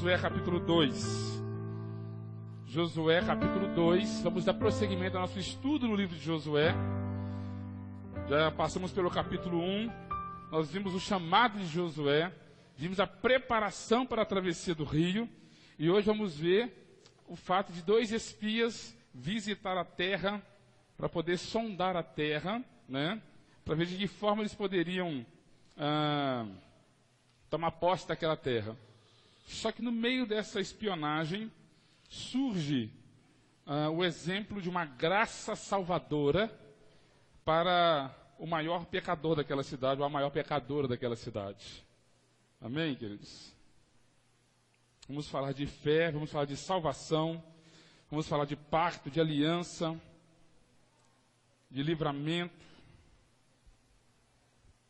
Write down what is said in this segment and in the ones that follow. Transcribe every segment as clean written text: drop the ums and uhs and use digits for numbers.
Josué capítulo 2. Josué capítulo 2. Vamos dar prosseguimento ao nosso estudo no livro de Josué. Já passamos pelo capítulo 1. Nós vimos o chamado de Josué. Vimos a preparação para a travessia do rio. E hoje vamos ver o fato de 2 espias visitar a terra para poder sondar a terra, né? Para ver de que forma eles poderiam tomar posse daquela terra. Só que no meio dessa espionagem surge o exemplo de uma graça salvadora para o maior pecador daquela cidade, ou a maior pecadora daquela cidade. Amém, queridos? Vamos falar de fé, vamos falar de salvação, vamos falar de pacto, de aliança, de livramento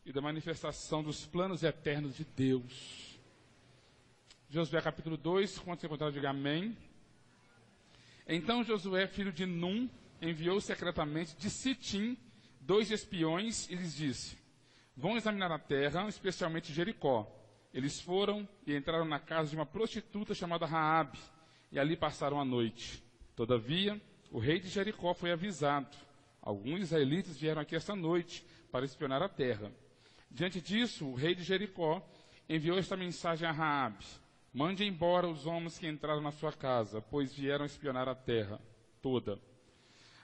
e da manifestação dos planos eternos de Deus. Josué capítulo 2, quando você encontrar, diga amém. Então Josué, filho de Num, enviou secretamente de Sitim 2 espiões e lhes disse: vão examinar a terra, especialmente Jericó. Eles foram e entraram na casa de uma prostituta chamada Raabe, e ali passaram a noite. Todavia, o rei de Jericó foi avisado. Alguns israelitas vieram aqui esta noite para espionar a terra. Diante disso, o rei de Jericó enviou esta mensagem a Raabe: mande embora os homens que entraram na sua casa, pois vieram espionar a terra toda.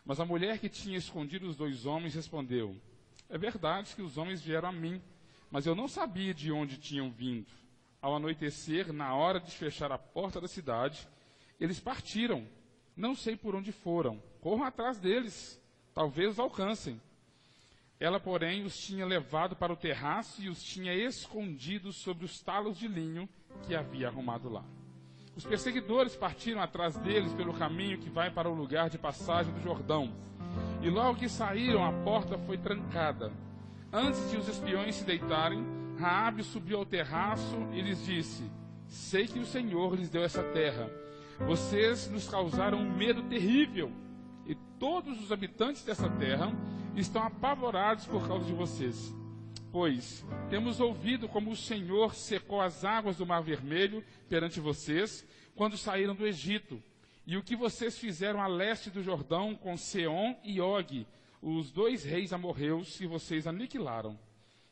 Mas a mulher que tinha escondido os 2 homens respondeu: é verdade que os homens vieram a mim, mas eu não sabia de onde tinham vindo. Ao anoitecer, na hora de fechar a porta da cidade, eles partiram. Não sei por onde foram. Corram atrás deles, talvez os alcancem. Ela, porém, os tinha levado para o terraço e os tinha escondido sobre os talos de linho que havia arrumado lá. Os perseguidores partiram atrás deles pelo caminho que vai para o lugar de passagem do Jordão. E logo que saíram, a porta foi trancada. Antes de os espiões se deitarem, Raabe subiu ao terraço e lhes disse: sei que o Senhor lhes deu essa terra. Vocês nos causaram um medo terrível, e todos os habitantes dessa terra estão apavorados por causa de vocês. Pois temos ouvido como o Senhor secou as águas do Mar Vermelho perante vocês, quando saíram do Egito, e o que vocês fizeram a leste do Jordão com Seom e Og, os 2 reis amorreus que vocês aniquilaram.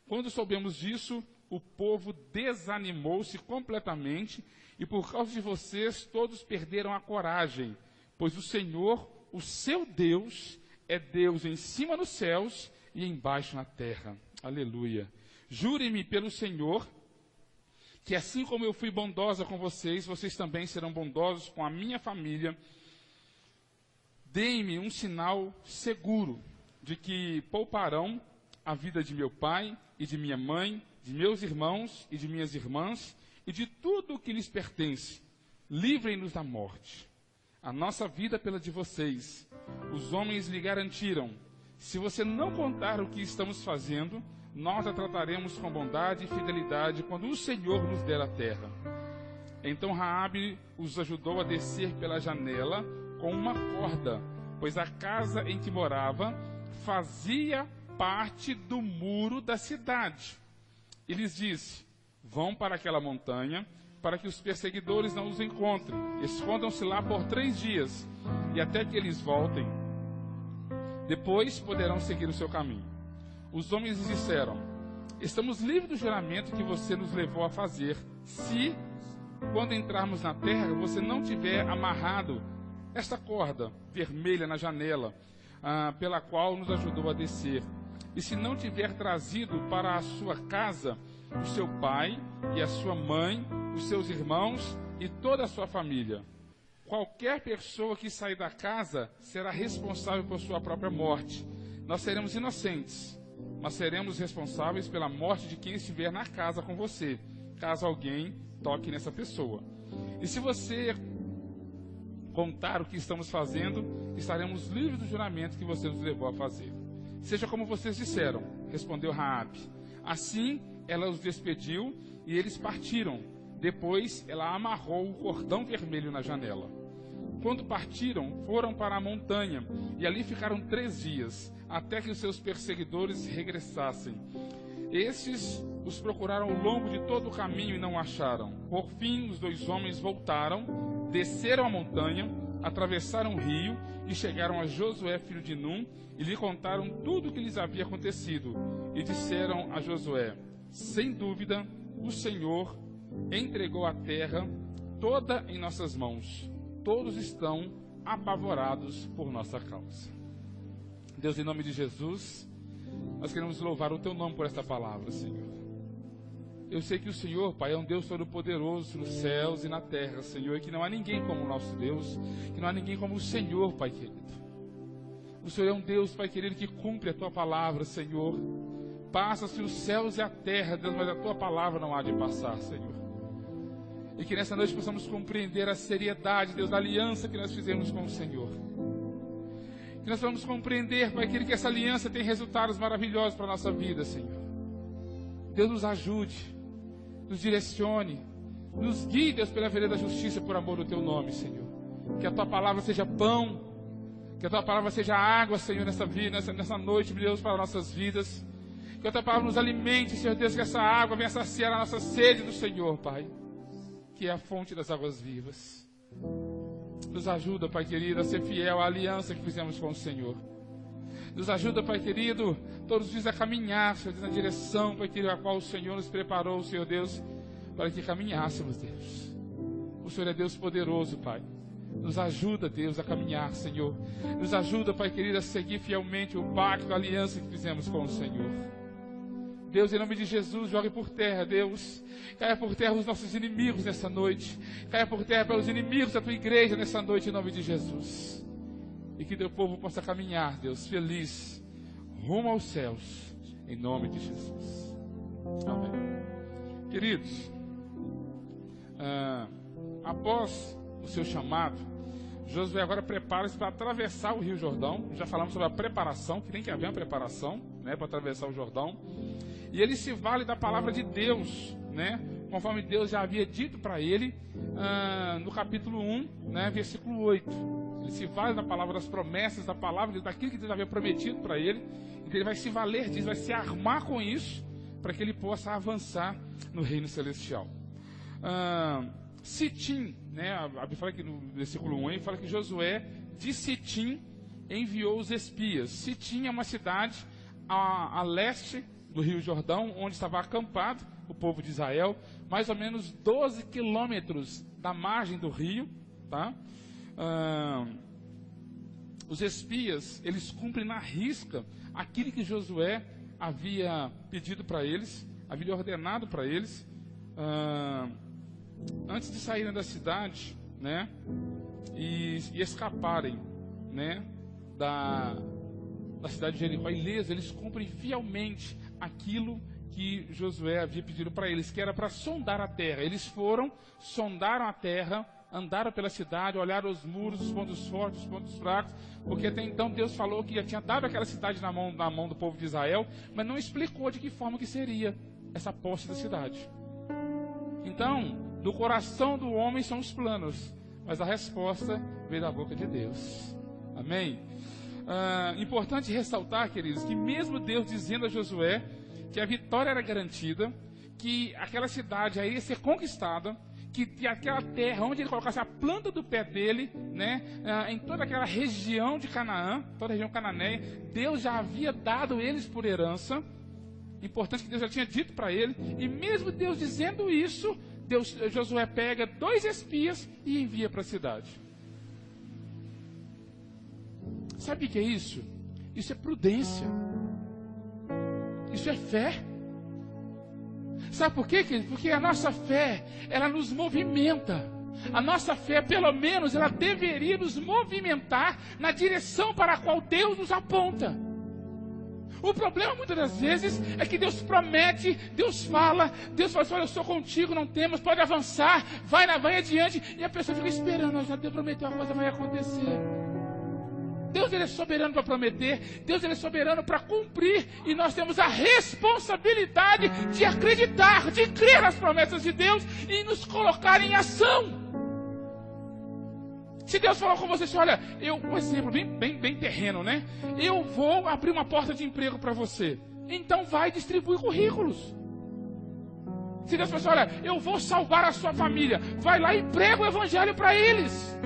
Quando soubemos disso, o povo desanimou-se completamente, e por causa de vocês todos perderam a coragem, pois o Senhor, o seu Deus, é Deus em cima nos céus e embaixo na terra. Aleluia. Jurem-me pelo Senhor, que assim como eu fui bondosa com vocês, vocês também serão bondosos com a minha família. Deem-me um sinal seguro de que pouparão a vida de meu pai e de minha mãe, de meus irmãos e de minhas irmãs, e de tudo o que lhes pertence. Livrem-nos da morte. A nossa vida pela de vocês. Os homens lhe garantiram: se você não contar o que estamos fazendo, nós a trataremos com bondade e fidelidade quando o Senhor nos der a terra. Então Raabe os ajudou a descer pela janela com uma corda, pois a casa em que morava fazia parte do muro da cidade. E lhes disse: vão para aquela montanha, para que os perseguidores não os encontrem. Escondam-se lá por 3 dias, e até que eles voltem. Depois poderão seguir o seu caminho. Os homens lhes disseram: estamos livres do juramento que você nos levou a fazer, se, quando entrarmos na terra, você não tiver amarrado esta corda vermelha na janela, pela qual nos ajudou a descer, e se não tiver trazido para a sua casa o seu pai e a sua mãe, os seus irmãos e toda a sua família. Qualquer pessoa que sair da casa será responsável por sua própria morte. Nós seremos inocentes, mas seremos responsáveis pela morte de quem estiver na casa com você, caso alguém toque nessa pessoa. E se você contar o que estamos fazendo, estaremos livres do juramento que você nos levou a fazer. Seja como vocês disseram, respondeu Raabe. Assim, ela os despediu e eles partiram. Depois, ela amarrou o cordão vermelho na janela. Quando partiram, foram para a montanha e ali ficaram 3 dias, até que os seus perseguidores regressassem. Estes os procuraram ao longo de todo o caminho e não o acharam. Por fim, os 2 homens voltaram, desceram a montanha, atravessaram o rio e chegaram a Josué, filho de Num, e lhe contaram tudo o que lhes havia acontecido. E disseram a Josué: sem dúvida, o Senhor entregou a terra toda em nossas mãos. Todos estão apavorados por nossa causa. Deus, em nome de Jesus, nós queremos louvar o Teu nome por esta palavra, Senhor. Eu sei que o Senhor, Pai, é um Deus todo-poderoso nos céus e na terra, Senhor, e que não há ninguém como o nosso Deus, que não há ninguém como o Senhor, Pai querido. O Senhor é um Deus, Pai querido, que cumpre a Tua palavra, Senhor. Passa-se os céus e a terra, Deus, mas a Tua palavra não há de passar, Senhor. E que nessa noite possamos compreender a seriedade, Deus, da aliança que nós fizemos com o Senhor. Que nós vamos compreender, Pai querido, que essa aliança tem resultados maravilhosos para a nossa vida, Senhor. Deus, nos ajude, nos direcione, nos guie, Deus, pela vereda da justiça, por amor do Teu nome, Senhor. Que a Tua palavra seja pão, que a Tua palavra seja água, Senhor, nessa noite, Deus, para nossas vidas. Que a Tua palavra nos alimente, Senhor Deus, que essa água venha saciar a nossa sede do Senhor, Pai, que é a fonte das águas vivas. Nos ajuda, Pai querido, a ser fiel à aliança que fizemos com o Senhor. Nos ajuda, Pai querido, todos os dias a caminhar, Senhor Deus, na direção, Pai querido, a qual o Senhor nos preparou, Senhor Deus, para que caminhássemos, Deus. O Senhor é Deus poderoso, Pai. Nos ajuda, Deus, a caminhar, Senhor. Nos ajuda, Pai querido, a seguir fielmente o pacto, a aliança que fizemos com o Senhor. Deus, em nome de Jesus, jogue por terra, Deus. Caia por terra os nossos inimigos nessa noite. Caia por terra pelos inimigos da Tua igreja nessa noite, em nome de Jesus. E que Teu povo possa caminhar, Deus, feliz, rumo aos céus, em nome de Jesus. Amém. Queridos, após o seu chamado, Josué agora prepara-se para atravessar o Rio Jordão. Já falamos sobre a preparação, que tem que haver uma preparação, né, para atravessar o Jordão. E ele se vale da palavra de Deus, né, conforme Deus já havia dito para ele, no capítulo 1, né, versículo 8. Ele se vale da palavra, das promessas, da palavra, daquilo que Deus havia prometido para ele. Então ele vai se valer disso, vai se armar com isso, para que ele possa avançar no reino celestial. Sitim, né, a Bíblia fala que no versículo 1, ele fala que Josué de Sitim enviou os espias. Sitim é uma cidade a leste do Rio Jordão, onde estava acampado o povo de Israel, mais ou menos 12 quilômetros da margem do rio, tá? Os espias, eles cumprem na risca aquilo que Josué havia pedido para eles, havia ordenado para eles, antes de saírem da cidade, né, e escaparem, né, da cidade de Jericó ileso. Eles cumprem fielmente aquilo que Josué havia pedido para eles, que era para sondar a terra. Eles foram, sondaram a terra, andaram pela cidade, olharam os muros, os pontos fortes, os pontos fracos, porque até então Deus falou que já tinha dado aquela cidade na mão do povo de Israel, mas não explicou de que forma que seria essa posse da cidade. Então, do coração do homem são os planos, mas a resposta veio da boca de Deus. Amém? Importante ressaltar, queridos, que mesmo Deus dizendo a Josué que a vitória era garantida, que aquela cidade iria ser conquistada, que aquela terra, onde ele colocasse a planta do pé dele, né, em toda aquela região de Canaã, toda a região cananeia, Deus já havia dado eles por herança. Importante que Deus já tinha dito para ele, e mesmo Deus dizendo isso, Josué pega 2 espias e envia para a cidade. Sabe o que é isso? Isso é prudência. Isso é fé. Sabe por quê, querido? Porque a nossa fé, ela nos movimenta. A nossa fé, pelo menos, ela deveria nos movimentar na direção para a qual Deus nos aponta. O problema, muitas das vezes, é que Deus promete, Deus fala assim, olha, eu sou contigo, não temas, pode avançar, vai adiante, e a pessoa fica esperando, já Deus prometeu, a coisa vai acontecer. Deus, ele é soberano para prometer, Deus, ele é soberano para cumprir, e nós temos a responsabilidade de acreditar, de crer nas promessas de Deus e nos colocar em ação. Se Deus falou com você assim, olha, um exemplo bem terreno, né? Eu vou abrir uma porta de emprego para você. então vai distribuir currículos. Se Deus fala assim, olha, eu vou salvar a sua família, vai lá e prega o evangelho para eles.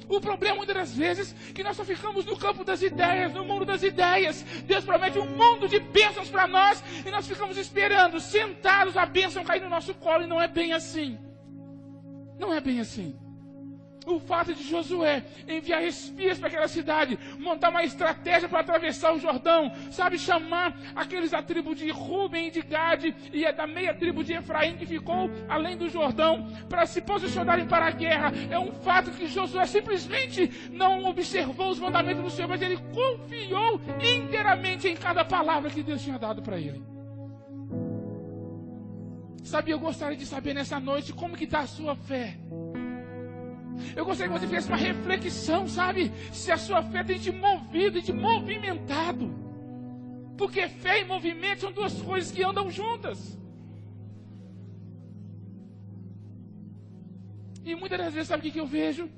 O problema muitas das vezes é que nós só ficamos no campo das ideias, no mundo das ideias. Deus promete um mundo de bênçãos para nós e nós ficamos esperando, sentados, a bênção cair no nosso colo, e não é bem assim. Não é bem assim. O fato de Josué enviar espias para aquela cidade, montar uma estratégia para atravessar o Jordão, sabe, chamar aqueles da tribo de Ruben e de Gade e da meia tribo de Efraim que ficou além do Jordão, para se posicionarem para a guerra, é um fato que Josué simplesmente não observou os mandamentos do Senhor, mas ele confiou inteiramente em cada palavra que Deus tinha dado para ele. Sabe, eu gostaria de saber nessa noite como que está a sua fé. Eu gostaria que você fizesse uma reflexão, sabe? Se a sua fé tem te movido e te movimentado. Porque fé e movimento são duas coisas que andam juntas. E muitas das vezes, sabe o que eu vejo?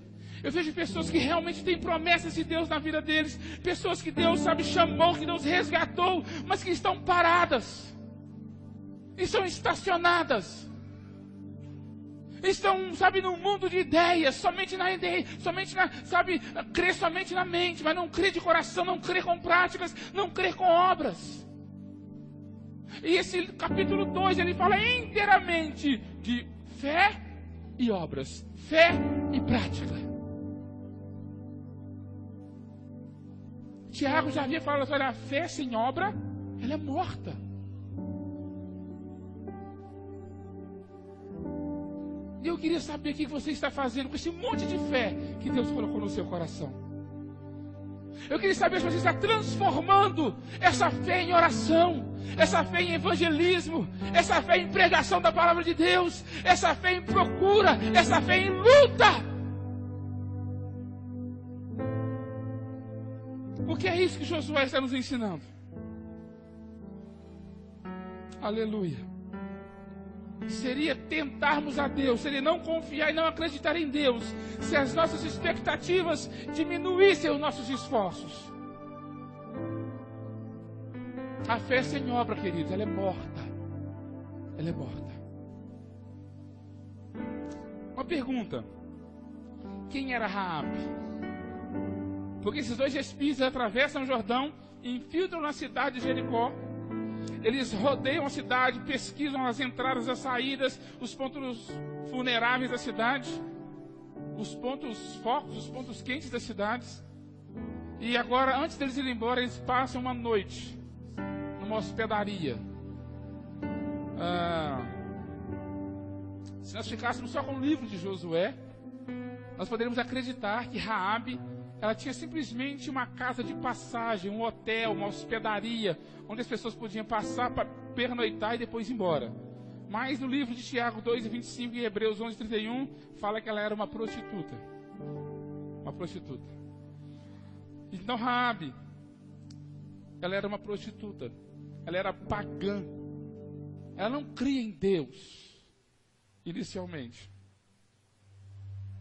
Eu vejo pessoas que realmente têm promessas de Deus na vida deles. Pessoas que Deus, sabe, chamou, que Deus resgatou, mas que estão paradas. E são estacionadas. Estão, sabe, num mundo de ideias, somente na ideia, sabe, crê somente na mente, mas não crê de coração, não crê com práticas, não crê com obras. E esse capítulo 2, ele fala inteiramente de fé e obras, fé e prática. Tiago já havia falado, olha, a fé sem obra, ela é morta. E eu queria saber o que você está fazendo com esse monte de fé que Deus colocou no seu coração. Eu queria saber se você está transformando essa fé em oração, essa fé em evangelismo, essa fé em pregação da palavra de Deus, essa fé em procura, essa fé em luta. Porque é isso que Josué está nos ensinando. Aleluia. Seria tentarmos a Deus, seria não confiar e não acreditar em Deus, se as nossas expectativas diminuíssem os nossos esforços. A fé sem obra, queridos, ela é morta. Ela é morta. Uma pergunta: quem era Raabe? Porque esses dois espias atravessam o Jordão, infiltram na cidade de Jericó. Eles rodeiam a cidade, pesquisam as entradas, as saídas, os pontos vulneráveis da cidade, os pontos focos, os pontos quentes das cidades. E agora, antes deles irem embora, eles passam uma noite numa hospedaria. Se nós ficássemos só com o livro de Josué, nós poderíamos acreditar que Raabe, ela tinha simplesmente uma casa de passagem, um hotel, uma hospedaria, onde as pessoas podiam passar para pernoitar e depois ir embora. Mas no livro de Tiago 2:25 e Hebreus 11:31, fala que ela era uma prostituta. Uma prostituta. Então Raabe, ela era uma prostituta. Ela era pagã. Ela não cria em Deus, inicialmente.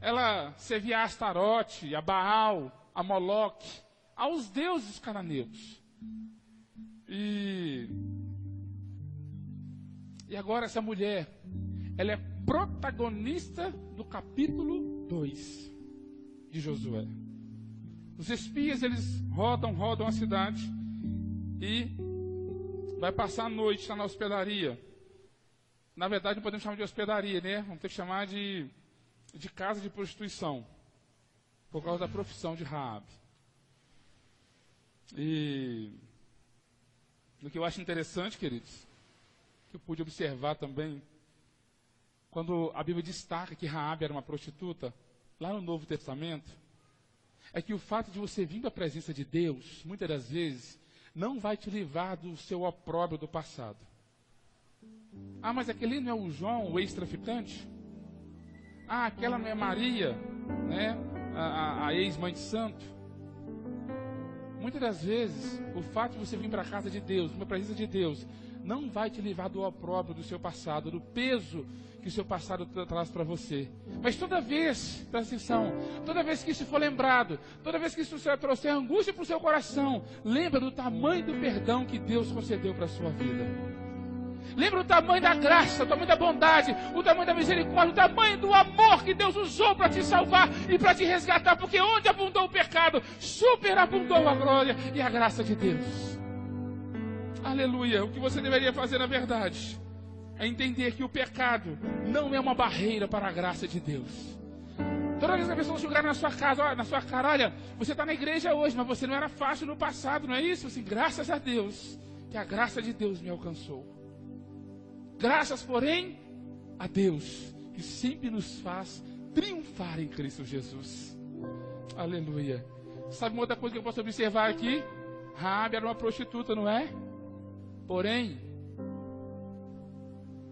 Ela servia a Astarote, a Baal, a Moloque, aos deuses cananeus. E agora essa mulher, ela é protagonista do capítulo 2 de Josué. Os espias, eles rodam a cidade e vai passar a noite, está na hospedaria. Na verdade, não podemos chamar de hospedaria, né? Vamos ter que chamar de casa de prostituição, por causa da profissão de Raabe. E o que eu acho interessante, queridos, que eu pude observar também, quando a Bíblia destaca que Raabe era uma prostituta, lá no Novo Testamento, é que o fato de você vir para a presença de Deus, muitas das vezes, não vai te livrar do seu opróbrio do passado. Ah, mas aquele não é o João, o ex-traficante? Ah, aquela não é Maria, né? A ex-mãe de santo. Muitas das vezes, o fato de você vir para a casa de Deus, para a presença de Deus, não vai te livrar do opróbrio do seu passado, do peso que o seu passado traz para você. Mas toda vez, presta atenção, toda vez que isso for lembrado, toda vez que isso trouxer angústia para o seu coração, lembra do tamanho do perdão que Deus concedeu para a sua vida. Lembra o tamanho da graça, o tamanho da bondade, o tamanho da misericórdia, o tamanho do amor que Deus usou para te salvar e para te resgatar. Porque onde abundou o pecado, superabundou a glória e a graça de Deus. Aleluia. O que você deveria fazer na verdade é entender que o pecado não é uma barreira para a graça de Deus. Toda vez que a pessoa chegar na sua casa, na sua cara, olha, você está na igreja hoje, mas você não era fácil no passado, não é isso? Assim, graças a Deus, que a graça de Deus me alcançou. Graças, porém, a Deus, que sempre nos faz triunfar em Cristo Jesus. Aleluia. Sabe uma outra coisa que eu posso observar aqui? Raabe era uma prostituta, não é? Porém,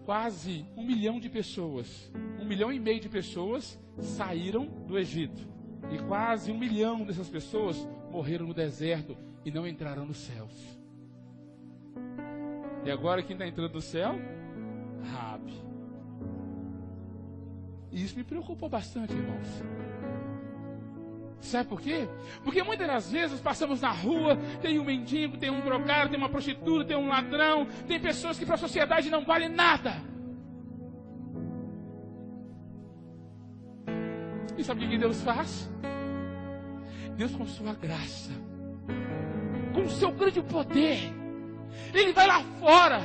quase 1 milhão de pessoas, 1,5 milhão de pessoas saíram do Egito. E quase 1 milhão dessas pessoas morreram no deserto e não entraram nos céus. E agora quem está entrando no céu? Raabe. E isso me preocupou bastante, irmãos. Sabe por quê? Porque muitas das vezes passamos na rua, tem um mendigo, tem um drogado, tem uma prostituta, tem um ladrão, tem pessoas que para a sociedade não valem nada. E sabe o que Deus faz? Deus, com sua graça, com o seu grande poder, Ele vai lá fora,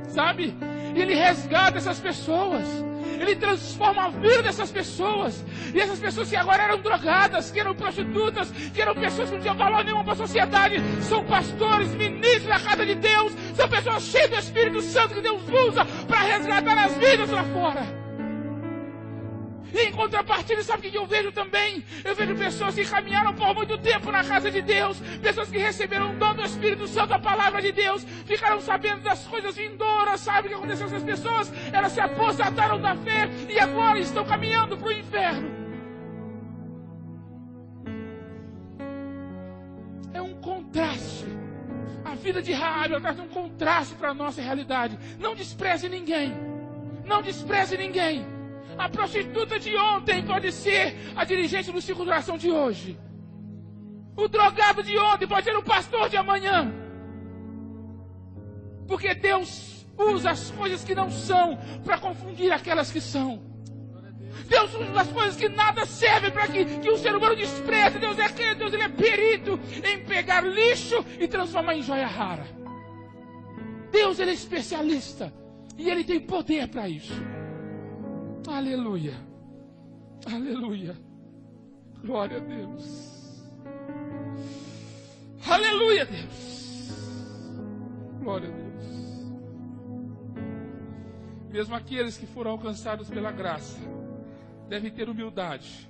sabe? Ele resgata essas pessoas. Ele transforma a vida dessas pessoas. E essas pessoas que agora eram drogadas, que eram prostitutas, que eram pessoas que não tinham valor nenhum para a sociedade, são pastores, ministros da casa de Deus. São pessoas cheias do Espírito Santo que Deus usa para resgatar as vidas lá fora. E em contrapartida, sabe o que eu vejo também? Eu vejo pessoas que caminharam por muito tempo na casa de Deus, pessoas que receberam o dom do Espírito Santo, a palavra de Deus, ficaram sabendo das coisas vindouras. Sabe o que aconteceu com essas pessoas? Elas se apostataram da fé e agora estão caminhando para o inferno. É um contraste. A vida de Raabe traz um contraste para a nossa realidade. Não despreze ninguém. Não despreze ninguém. A prostituta de ontem pode ser a dirigente do ciclo de oração de hoje. O drogado de ontem pode ser o pastor de amanhã. Porque Deus usa as coisas que não são para confundir aquelas que são. Deus usa as coisas que nada servem para que o ser humano despreze. Deus ele é perito em pegar lixo e transformar em joia rara. Deus ele é especialista e Ele tem poder para isso. Aleluia, aleluia, glória a Deus, aleluia, Deus, glória a Deus. Mesmo aqueles que foram alcançados pela graça devem ter humildade,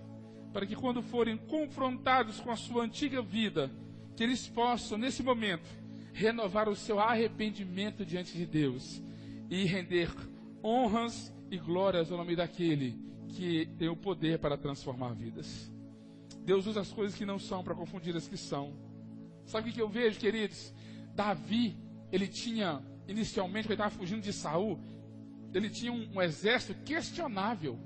para que quando forem confrontados com a sua antiga vida, que eles possam nesse momento renovar o seu arrependimento diante de Deus e render honras e glórias ao nome daquele que tem o poder para transformar vidas. Deus usa as coisas que não são para confundir as que são. Sabe o que eu vejo, queridos? Davi, ele tinha, inicialmente, quando ele estava fugindo de Saul, ele tinha um exército questionável.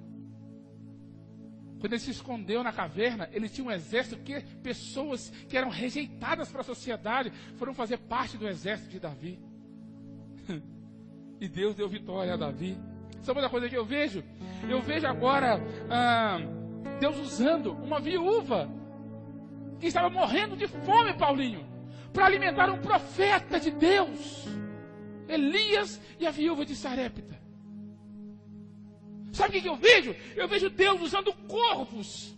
Quando ele se escondeu na caverna, ele tinha um exército que pessoas que eram rejeitadas para a sociedade foram fazer parte do exército de Davi. E Deus deu vitória a Davi. Sabe outra coisa que eu vejo? Eu vejo agora Deus usando uma viúva que estava morrendo de fome, Paulinho, para alimentar um profeta de Deus, Elias, e a viúva de Sarepta. Sabe o que eu vejo? Eu vejo Deus usando corvos,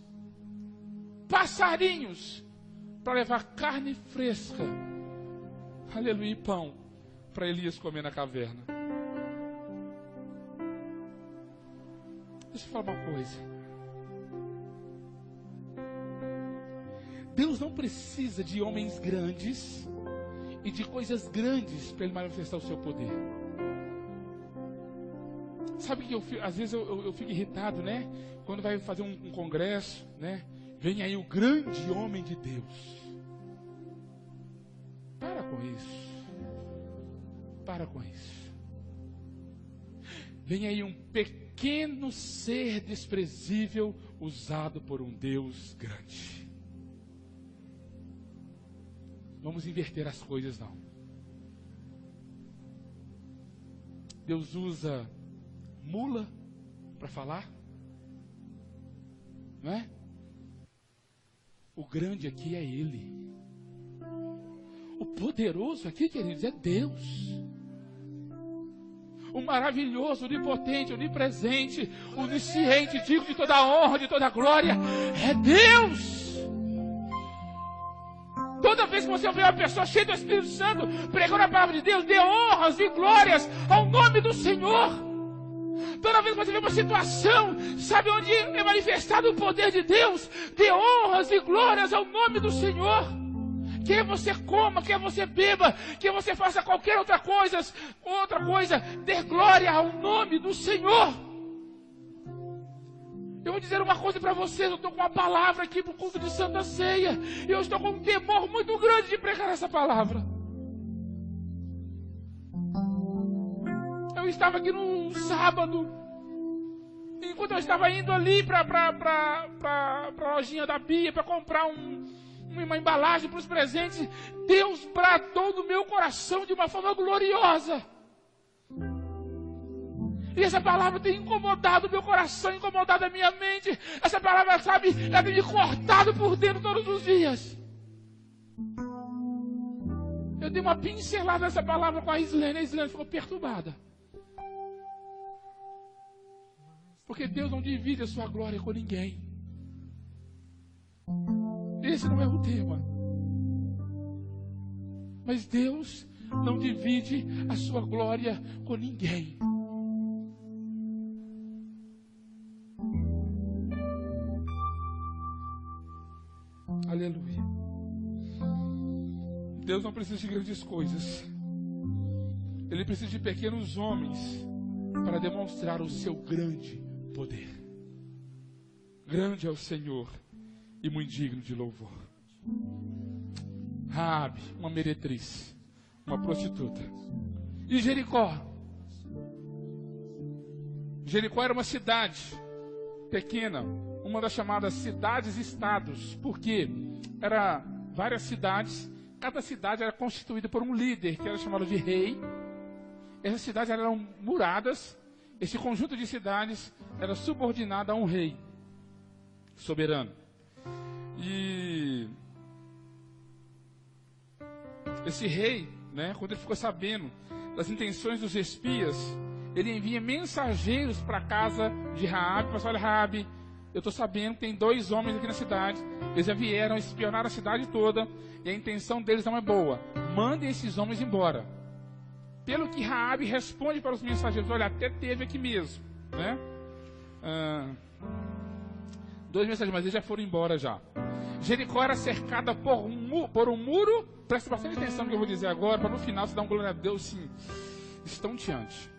passarinhos, para levar carne fresca, aleluia, e pão, para Elias comer na caverna. Deixa eu falar uma coisa. Deus não precisa de homens grandes e de coisas grandes para Ele manifestar o seu poder. Sabe que às vezes eu fico irritado, né? Quando vai fazer um congresso, né? Vem aí o grande homem de Deus. Para com isso. Para com isso. Vem aí um pequeno ser desprezível usado por um Deus grande. Vamos inverter as coisas, não. Deus usa mula para falar, não é? O grande aqui é Ele. O poderoso aqui, queridos, é Deus. O maravilhoso, onipotente, onipresente, onisciente, digno de toda a honra, de toda a glória, é Deus. Toda vez que você vê uma pessoa cheia do Espírito Santo, pregando a palavra de Deus, dê honras e glórias ao nome do Senhor. Toda vez que você vê uma situação, sabe onde é manifestado o poder de Deus, dê honras e glórias ao nome do Senhor. Quer você coma, quer você beba, quer você faça qualquer outra coisa, dê glória ao nome do Senhor. Eu vou dizer uma coisa para vocês, eu estou com uma palavra aqui para o culto de Santa Ceia. E eu estou com um temor muito grande de pregar essa palavra. Eu estava aqui num sábado, enquanto eu estava indo ali para a lojinha da Bia para comprar uma embalagem para os presentes, Deus bradou no meu coração de uma forma gloriosa. E essa palavra tem incomodado o meu coração, incomodado a minha mente. Essa palavra, sabe, ela tem me cortado por dentro todos os dias. Eu dei uma pincelada nessa palavra com a Islene ficou perturbada. Porque Deus não divide a sua glória com ninguém. Esse não é o tema. Mas Deus não divide a sua glória com ninguém. Aleluia. Deus não precisa de grandes coisas. Ele precisa de pequenos homens para demonstrar o seu grande poder. Grande é o Senhor e muito digno de louvor. Raabe, uma meretriz, uma prostituta. E Jericó? Jericó era uma cidade pequena, uma das chamadas cidades-estados, porque era várias cidades, cada cidade era constituída por um líder, que era chamado de rei. Essas cidades eram muradas, esse conjunto de cidades era subordinado a um rei soberano. E esse rei, quando ele ficou sabendo das intenções dos espias, ele envia mensageiros para a casa de Raabe, para falar: olha, Raabe, eu estou sabendo que tem 2 homens aqui na cidade, eles já vieram espionar a cidade toda, e a intenção deles não é boa, mandem esses homens embora. Pelo que Raabe responde para os mensageiros: olha, até teve aqui mesmo, 2 mensageiros, mas eles já foram embora já. Jericó era cercada por um muro, preste bastante atenção no que eu vou dizer agora, para no final você dar um glória a Deus, sim, estonteante.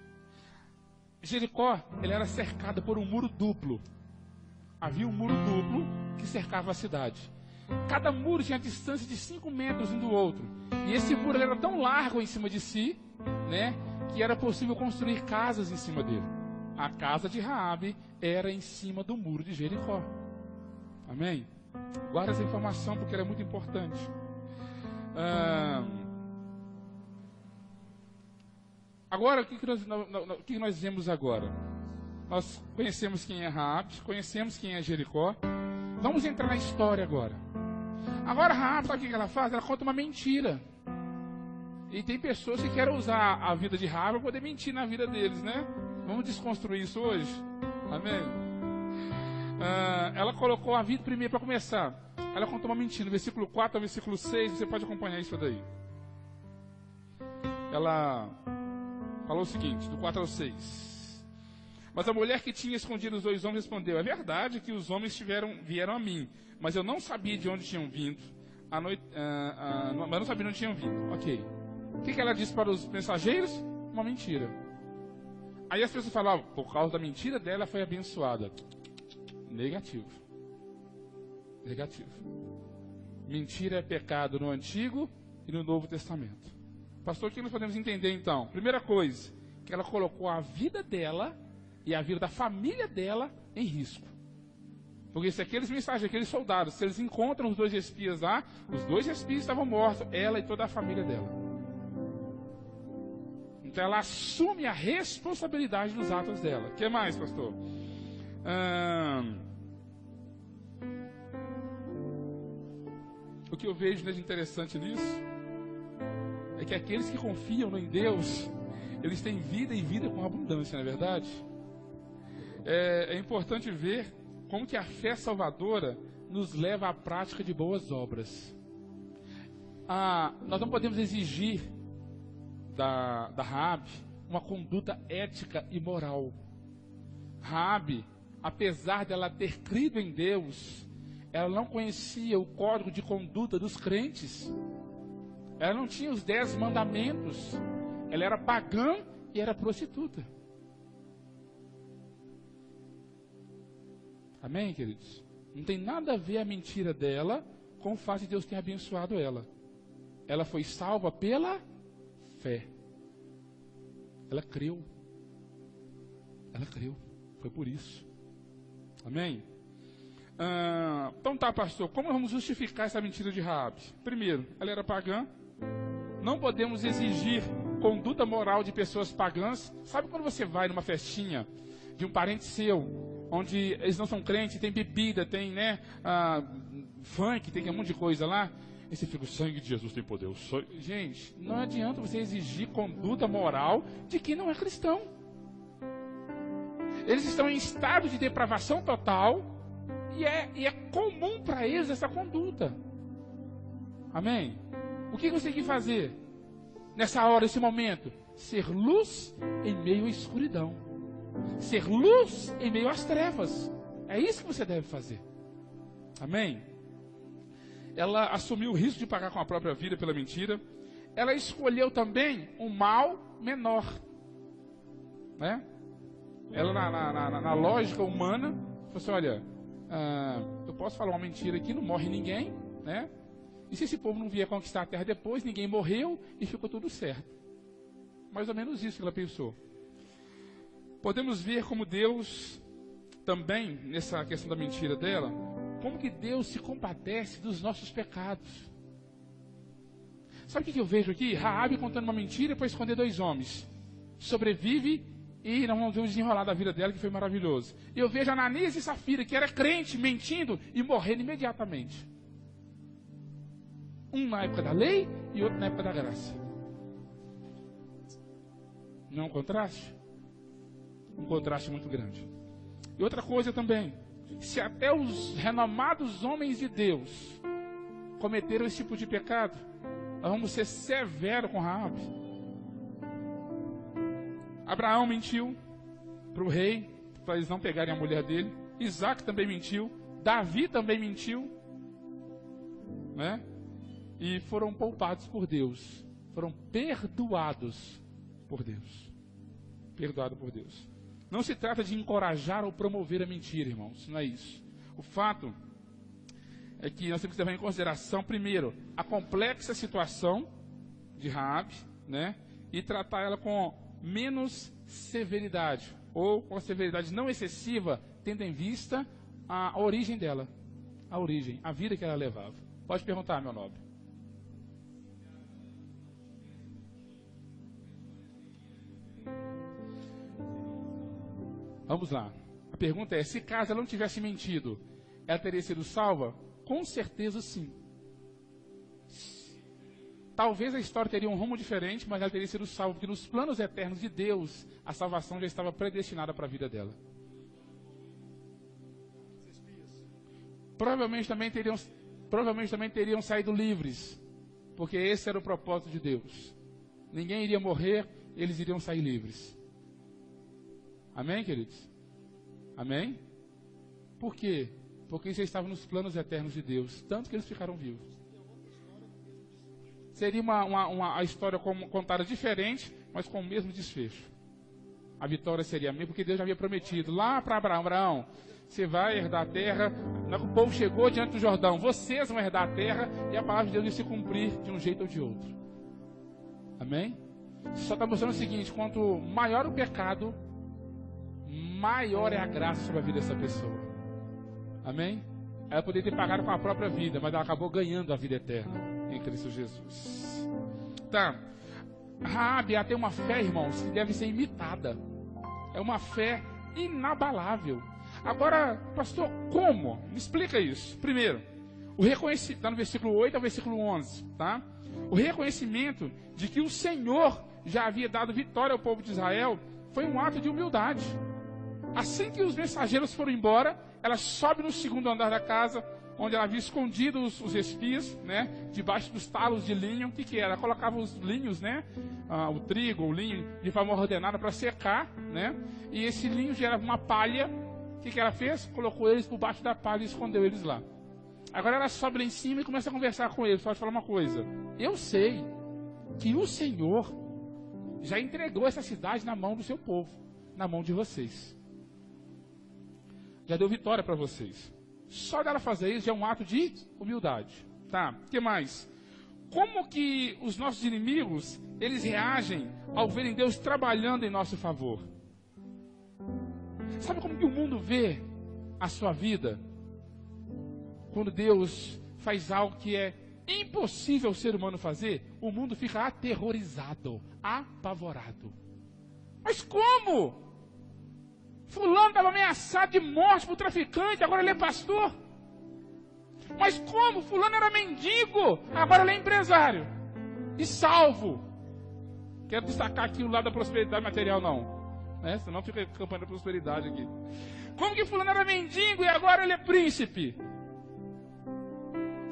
Jericó, ela era cercada por um muro duplo. Havia um muro duplo que cercava a cidade. Cada muro tinha a distância de 5 metros um do outro. E esse muro era tão largo em cima de si, que era possível construir casas em cima dele. A casa de Raabe era em cima do muro de Jericó. Amém? Guarda essa informação porque ela é muito importante. Agora, o que nós vemos agora? Nós conhecemos quem é Raabe, conhecemos quem é Jericó. Vamos entrar na história agora. Agora Raabe, sabe o que ela faz? Ela conta uma mentira. E tem pessoas que querem usar a vida de Raabe para poder mentir na vida deles, Vamos desconstruir isso hoje? Amém? Ela colocou a vida primeiro para começar. Ela contou uma mentira. No versículo 4 ao versículo 6, você pode acompanhar isso daí. Ela falou o seguinte, do 4 ao 6. Mas a mulher que tinha escondido os 2 homens respondeu: é verdade que os homens vieram a mim, mas eu não sabia de onde tinham vindo. Mas não sabia de onde tinham vindo. Ok. O que ela disse para os mensageiros? Uma mentira. Aí as pessoas falavam: por causa da mentira dela foi abençoada. Negativo. Mentira é pecado no Antigo e no Novo Testamento. Pastor, o que nós podemos entender então? Primeira coisa, que ela colocou a vida dela e a vida da família dela em risco. Porque se aqueles mensageiros, aqueles soldados, se eles encontram os 2 espias lá, os 2 espias estavam mortos, ela e toda a família dela. Então ela assume a responsabilidade dos atos dela. O que mais, pastor? O que eu vejo de interessante nisso é que aqueles que confiam em Deus, eles têm vida e vida com abundância, não é verdade? É importante ver como que a fé salvadora nos leva à prática de boas obras. Nós não podemos exigir da Raabe uma conduta ética e moral. Raabe, apesar dela ter crido em Deus, ela não conhecia o código de conduta dos crentes. Ela não tinha os 10 mandamentos. Ela era pagã e era prostituta. Amém, queridos? Não tem nada a ver a mentira dela com o fato de Deus ter abençoado ela. Ela foi salva pela fé. Ela creu. Ela creu. Foi por isso. Amém? Então tá, pastor, como vamos justificar essa mentira de Raabe? Primeiro, ela era pagã. Não podemos exigir conduta moral de pessoas pagãs. Sabe quando você vai numa festinha de um parente seu, onde eles não são crentes, tem bebida, tem funk, tem um monte de coisa lá, e você fica, o sangue de Jesus tem poder. Gente, não adianta você exigir conduta moral de quem não é cristão. Eles estão em estado de depravação total, e é comum para eles essa conduta. Amém? O que você tem que fazer nessa hora, nesse momento? Ser luz em meio à escuridão. Ser luz em meio às trevas. É isso que você deve fazer. Amém? Ela assumiu o risco de pagar com a própria vida pela mentira. Ela escolheu também um mal menor, né? Ela na lógica humana falou assim, olha, eu posso falar uma mentira aqui, não morre ninguém, né? E se esse povo não vier conquistar a terra depois, ninguém morreu e ficou tudo certo. Mais ou menos isso que ela pensou. Podemos ver como Deus, também, nessa questão da mentira dela, como que Deus se compadece dos nossos pecados. Sabe o que eu vejo aqui? Raabe contando uma mentira para esconder 2 homens. Sobrevive e nós vamos ver o desenrolar da vida dela, que foi maravilhoso. E eu vejo Ananias e Safira, que era crente, mentindo e morrendo imediatamente. Um na época da lei e outro na época da graça. Não é um contraste? Um contraste muito grande. E outra coisa também, se até os renomados homens de Deus cometeram esse tipo de pecado, nós vamos ser severos com Raabe. Abraão mentiu para o rei, para eles não pegarem a mulher dele. Isaac também mentiu. Davi também mentiu, né? E foram poupados por Deus. Foram perdoados por Deus. Perdoado por Deus. Não se trata de encorajar ou promover a mentira, irmãos. Não é isso. O fato é que nós temos que levar em consideração, primeiro, a complexa situação de Raabe, né? E tratar ela com menos severidade. Ou com a severidade não excessiva, tendo em vista a origem dela. A origem, a vida que ela levava. Pode perguntar, meu nobre. Vamos lá. A pergunta é, se caso ela não tivesse mentido, ela teria sido salva? Com certeza sim. Talvez a história teria um rumo diferente, mas ela teria sido salva, porque nos planos eternos de Deus, a salvação já estava predestinada para a vida dela. Provavelmente também teriam saído livres, porque esse era o propósito de Deus. Ninguém iria morrer, eles iriam sair livres. Amém, queridos? Amém? Por quê? Porque isso estava nos planos eternos de Deus, tanto que eles ficaram vivos. Seria uma história contada diferente, mas com o mesmo desfecho. A vitória seria a mesma, porque Deus já havia prometido lá para Abraão, você vai herdar a terra. O povo chegou diante do Jordão, vocês vão herdar a terra, e a palavra de Deus ia se cumprir de um jeito ou de outro. Amém? Só está mostrando o seguinte: quanto maior o pecado, maior é a graça sobre a vida dessa pessoa. Amém? Ela poderia ter pagado com a própria vida, mas ela acabou ganhando a vida eterna em Cristo Jesus. Tá. Raabe, ela tem uma fé, irmãos, que deve ser imitada. É uma fé inabalável. Agora, pastor, como? Me explica isso. Primeiro, o reconhecimento, está no versículo 8 ao versículo 11, tá? O reconhecimento de que o Senhor já havia dado vitória ao povo de Israel foi um ato de humildade. Assim que os mensageiros foram embora, ela sobe no segundo andar da casa, onde ela havia escondido os espias, né, debaixo dos talos de linho. O que era? Ela colocava os linhos, né, o trigo, o linho, de forma ordenada para secar, né, e esse linho gerava uma palha. O que ela fez? Colocou eles por baixo da palha e escondeu eles lá. Agora ela sobe lá em cima e começa a conversar com eles. Pode falar uma coisa: eu sei que o Senhor já entregou essa cidade na mão do seu povo, na mão de vocês. Já deu vitória para vocês. Só dela fazer isso já é um ato de humildade. Tá, o que mais? Como que os nossos inimigos, eles reagem ao verem Deus trabalhando em nosso favor? Sabe como que o mundo vê a sua vida? Quando Deus faz algo que é impossível o ser humano fazer, o mundo fica aterrorizado, apavorado. Mas como? Fulano estava ameaçado de morte por traficante, agora ele é pastor. Mas como? Fulano era mendigo, agora ele é empresário e salvo. Quero destacar aqui o lado da prosperidade material, não, né? Senão fica campanha da prosperidade aqui. Como que fulano era mendigo e agora ele é príncipe?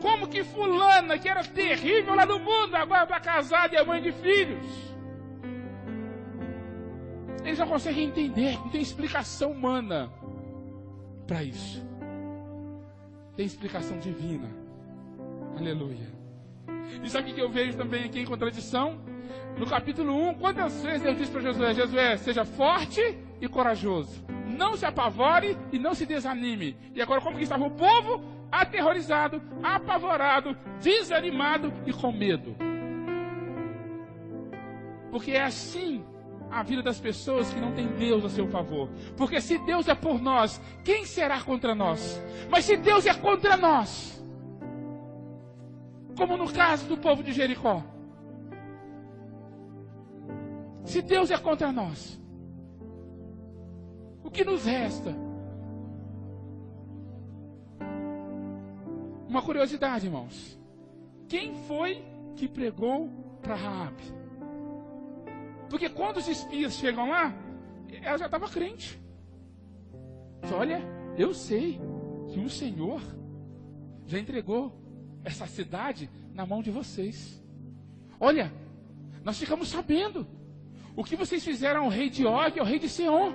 Como que fulana, que era terrível lá no mundo, agora está casada e é mãe de filhos? Eles não conseguem entender, não tem explicação humana para isso. Tem explicação divina. Aleluia. E sabe o que eu vejo também aqui em contradição? No capítulo 1, quantas vezes Deus disse para Josué: Josué, seja forte e corajoso. Não se apavore e não se desanime. E agora como que estava o povo? Aterrorizado, apavorado, desanimado e com medo. Porque é assim a vida das pessoas que não tem Deus a seu favor. Porque se Deus é por nós, quem será contra nós? Mas se Deus é contra nós, como no caso do povo de Jericó, se Deus é contra nós, o que nos resta? Uma curiosidade, irmãos: quem foi que pregou para Raabe? Porque quando os espias chegam lá, ela já estava crente. Diz: olha, eu sei que o Senhor já entregou essa cidade na mão de vocês. Olha, nós ficamos sabendo o que vocês fizeram ao rei de Og e ao rei de Seom.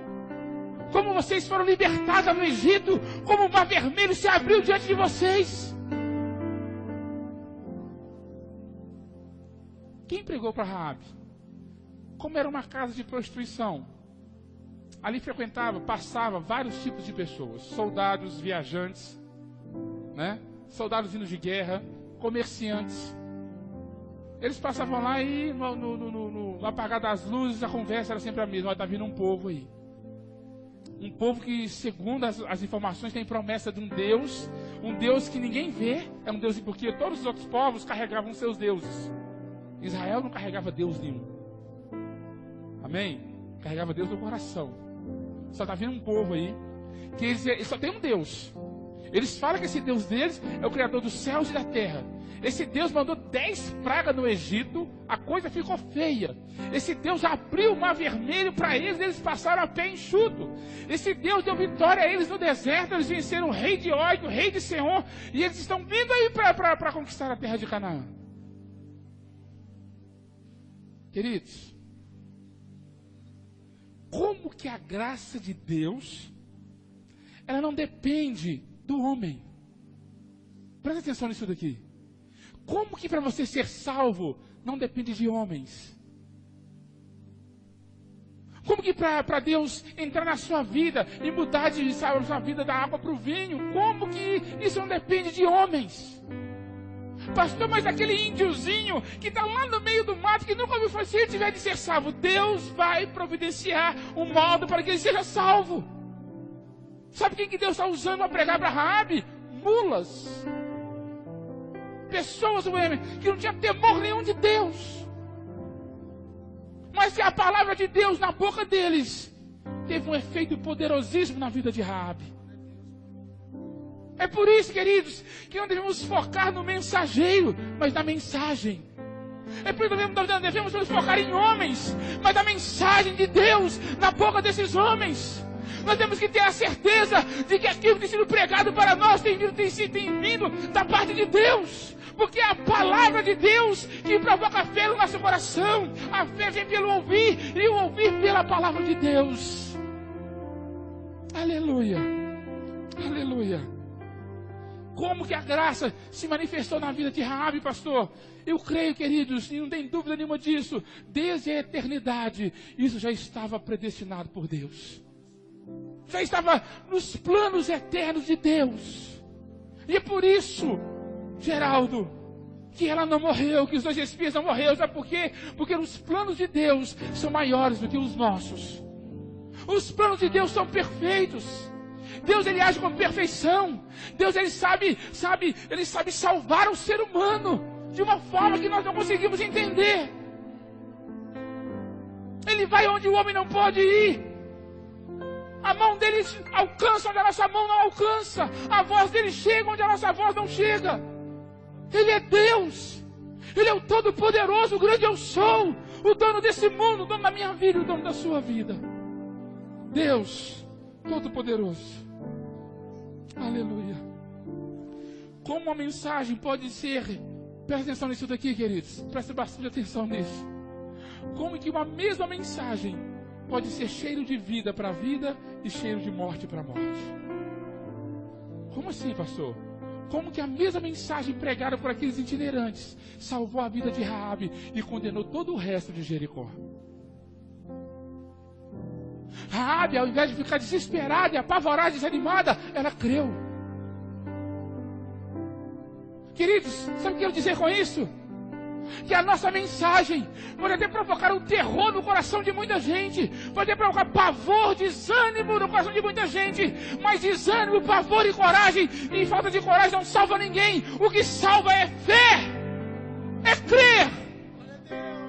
Como vocês foram libertados no Egito, como o mar vermelho se abriu diante de vocês. Quem pregou para Raabe? Como era uma casa de prostituição, ali passava vários tipos de pessoas: soldados, viajantes, né? Soldados indo de guerra, comerciantes. Eles passavam lá e no apagar das luzes a conversa era sempre a mesma: está vindo um povo aí. Um povo que, segundo as informações, tem promessa de um Deus que ninguém vê. É um Deus, porque todos os outros povos carregavam seus deuses. Israel não carregava Deus nenhum. Amém? Carregava Deus no coração. Só está vindo um povo aí que eles só tem um Deus. Eles falam que esse Deus deles é o Criador dos céus e da terra. Esse Deus mandou 10 pragas no Egito, a coisa ficou feia. Esse Deus abriu o mar vermelho para eles, eles passaram a pé enxuto. Esse Deus deu vitória a eles no deserto, eles venceram o rei de Og, o rei de Seom, e eles estão vindo aí para conquistar a terra de Canaã. Queridos, como que a graça de Deus, ela não depende do homem? Presta atenção nisso daqui. Como que para você ser salvo não depende de homens? Como que para Deus entrar na sua vida e mudar a sua vida da água para o vinho, como que isso não depende de homens? Pastor, mas aquele índiozinho que está lá no meio do mato, que nunca ouviu falar, se ele tiver de ser salvo, Deus vai providenciar um modo para que ele seja salvo. Sabe quem que Deus está usando para pregar para Raabe? Mulas. Pessoas que não tinham temor nenhum de Deus. Mas que a palavra de Deus na boca deles teve um efeito poderosíssimo na vida de Raabe. É por isso, queridos, que não devemos focar no mensageiro, mas na mensagem. É por isso que não devemos nos focar em homens, mas na mensagem de Deus na boca desses homens. Nós temos que ter a certeza de que aquilo que tem sido pregado para nós tem vindo da parte de Deus. Porque é a palavra de Deus que provoca fé no nosso coração. A fé vem pelo ouvir e o ouvir pela palavra de Deus. Aleluia. Aleluia. Como que a graça se manifestou na vida de Raabe, pastor? Eu creio, queridos, e não tem dúvida nenhuma disso. Desde a eternidade, isso já estava predestinado por Deus. Já estava nos planos eternos de Deus. E é por isso, Geraldo, que ela não morreu, que os 2 espias não morreram. Sabe por quê? Porque os planos de Deus são maiores do que os nossos. Os planos de Deus são perfeitos. Deus, ele age com perfeição. Deus, ele sabe salvar o ser humano de uma forma que nós não conseguimos entender. Ele vai onde o homem não pode ir. A mão dele alcança onde a nossa mão não alcança. A voz dele chega onde a nossa voz não chega. Ele é Deus. Ele é o Todo-Poderoso, o grande eu sou. O dono desse mundo, o dono da minha vida, o dono da sua vida. Deus Todo-Poderoso. Aleluia. Como uma mensagem pode ser, presta atenção nisso daqui, queridos, presta bastante atenção nisso. Como que uma mesma mensagem pode ser cheiro de vida para a vida e cheiro de morte para a morte? Como assim, pastor? Como que a mesma mensagem pregada por aqueles itinerantes salvou a vida de Raabe e condenou todo o resto de Jericó? Raabe, ao invés de ficar desesperada e apavorada, desanimada, ela creu. Queridos, sabe o que eu quero dizer com isso? Que a nossa mensagem pode até provocar um terror no coração de muita gente, pode até provocar pavor, desânimo no coração de muita gente, mas desânimo, pavor e coragem, e falta de coragem não salva ninguém. O que salva é fé, é crer.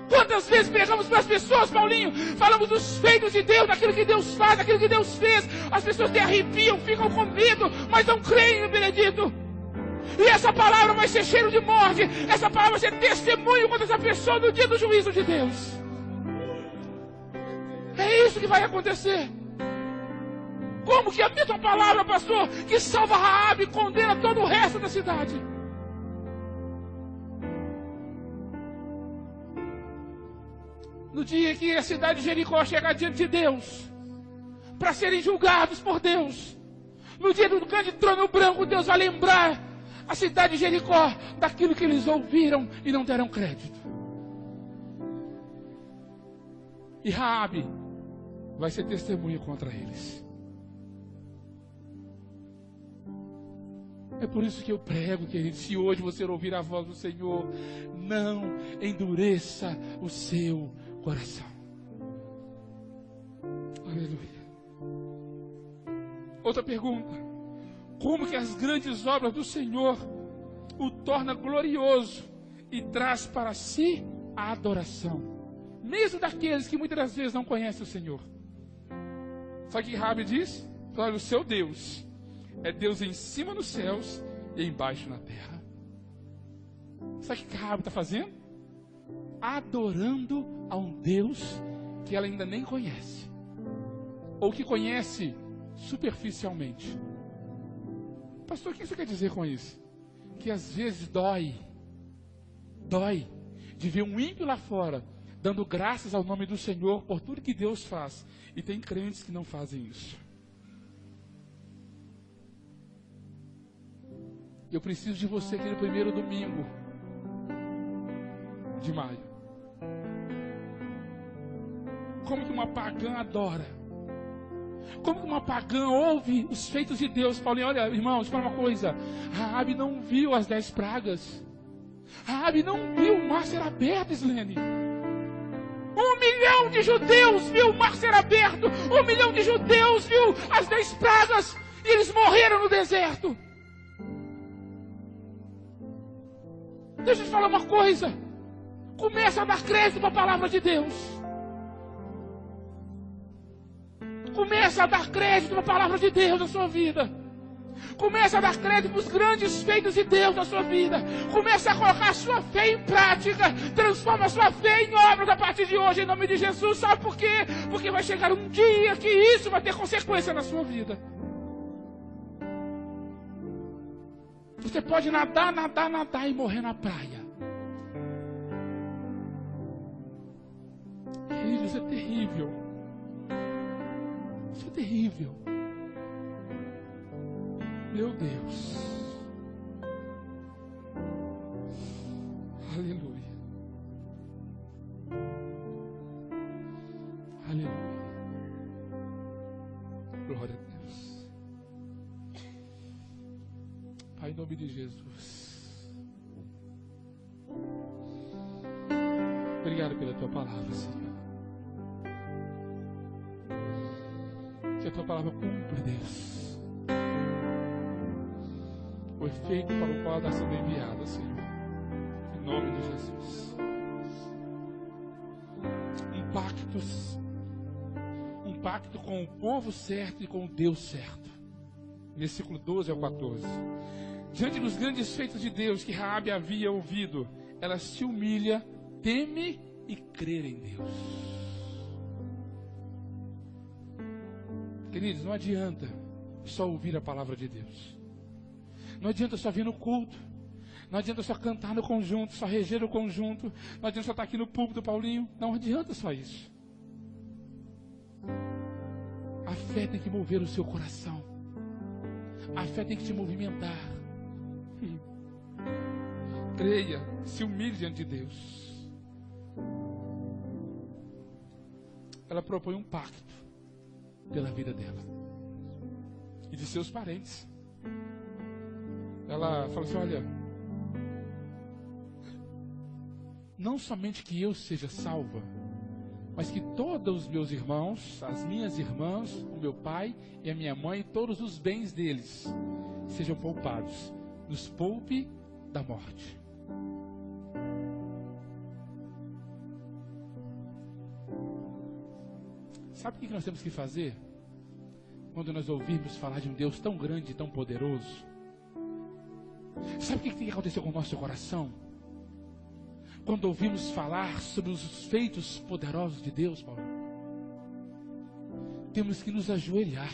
Quantas vezes pregamos para as pessoas, Paulinho, falamos dos feitos de Deus, daquilo que Deus faz, daquilo que Deus fez, as pessoas te arrepiam, ficam com medo, mas não creem no Benedito. E essa palavra vai ser cheiro de morte, essa palavra vai ser testemunho contra essa pessoa no dia do juízo de Deus. É isso que vai acontecer. Como que a mesma palavra, pastor, que salva Raabe, condena todo o resto da cidade? No dia que a cidade de Jericó chegar diante de Deus, para serem julgados por Deus, no dia do grande trono branco, Deus vai lembrar a cidade de Jericó daquilo que eles ouviram e não deram crédito. E Raabe vai ser testemunha contra eles. É por isso que eu prego, querido, se hoje você ouvir a voz do Senhor, não endureça o seu coração. Aleluia. Outra pergunta: como que as grandes obras do Senhor o torna glorioso e traz para si a adoração, mesmo daqueles que muitas das vezes não conhecem o Senhor? Sabe o que Raabe diz? Olha, o seu Deus é Deus em cima nos céus e embaixo na terra. Sabe o que Raabe está fazendo? Adorando a um Deus que ela ainda nem conhece, ou que conhece superficialmente. Pastor, o que isso quer dizer com isso? Que às vezes dói de ver um ímpio lá fora dando graças ao nome do Senhor por tudo que Deus faz, e tem crentes que não fazem isso. Eu preciso de você aqui no primeiro domingo de maio. Como que uma pagã adora? Como que uma pagã ouve os feitos de Deus? Paulinho, olha, irmãos, fala uma coisa. Raabe não viu as 10 pragas. Raabe não viu o mar ser aberto, Islene. 1 milhão de judeus viu o mar ser aberto. 1 milhão de judeus viu as 10 pragas. E eles morreram no deserto. Deixa eu te falar uma coisa. Começa a dar crédito para a palavra de Deus. Começa a dar crédito para a palavra de Deus na sua vida. Começa a dar crédito para os grandes feitos de Deus na sua vida. Começa a colocar a sua fé em prática. Transforma a sua fé em obras a partir de hoje, em nome de Jesus. Sabe por quê? Porque vai chegar um dia que isso vai ter consequência na sua vida. Você pode nadar e morrer na praia. Querido, isso é terrível. Isso é terrível. Meu Deus. Aleluia. Aleluia. Glória a Deus. Pai, em nome de Jesus. Obrigado pela tua palavra, Senhor. Que a tua palavra cumpra, Deus, o efeito para o qual está sendo enviada, Senhor. Em nome de Jesus. Um pacto com o povo certo e com o Deus certo. Versículo 12 ao 14. Diante dos grandes feitos de Deus que Raabe havia ouvido, ela se humilha, teme e crê em Deus. Queridos, não adianta só ouvir a palavra de Deus. Não adianta só vir no culto. Não adianta só cantar no conjunto, só reger o conjunto. Não adianta só estar aqui no púlpito, Paulinho. Não adianta só isso. A fé tem que mover o seu coração. A fé tem que te movimentar. Creia, se humilhe diante de Deus. Ela propõe um pacto pela vida dela e de seus parentes. Ela fala assim: olha, não somente que eu seja salva, mas que todos os meus irmãos, as minhas irmãs, o meu pai e a minha mãe, todos os bens deles sejam poupados. Nos poupe da morte. Sabe o que nós temos que fazer quando nós ouvirmos falar de um Deus tão grande e tão poderoso? Sabe o que tem que acontecer com o nosso coração? Quando ouvimos falar sobre os feitos poderosos de Deus, Paulo, temos que nos ajoelhar